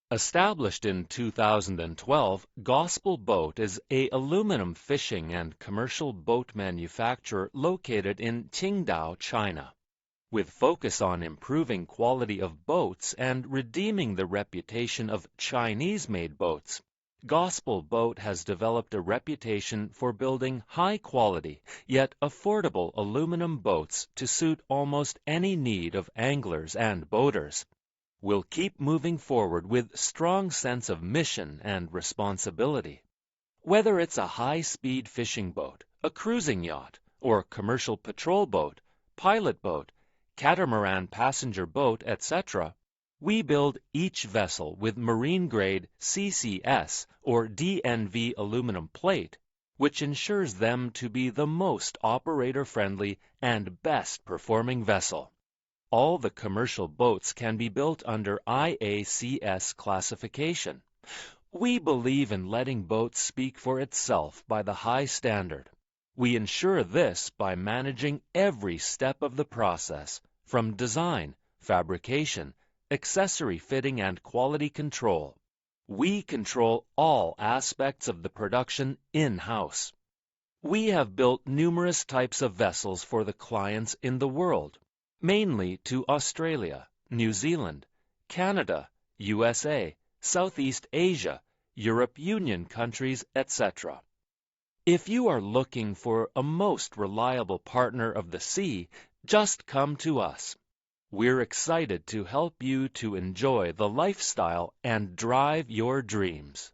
Established in 2012, Gospel Boat is a aluminum fishing and commercial boat manufacturer located in Qingdao, China. With focus on improving quality of boats and redeeming the reputation of Chinese-made boats, Gospel Boat has developed a reputation for building high-quality yet affordable aluminum boats to suit almost any need of anglers and boaters. We'll keep moving forward with strong sense of mission and responsibility. Whether it's a high-speed fishing boat, a cruising yacht, or commercial patrol boat, pilot boat, catamaran passenger boat, etc., we build each vessel with marine-grade CCS or DNV aluminum plate, which ensures them to be the most operator-friendly and best-performing vessel. All the commercial boats can be built under IACS classification. We believe in letting boats speak for itself by the high standard. We ensure this by managing every step of the process, from design, fabrication, accessory fitting, and quality control. We control all aspects of the production in-house. We have built numerous types of vessels for the clients in the world, mainly to Australia, New Zealand, Canada, USA, Southeast Asia, Europe Union countries, etc. If you are looking for a most reliable partner of the sea, just come to us. We're excited to help you to enjoy the lifestyle and drive your dreams.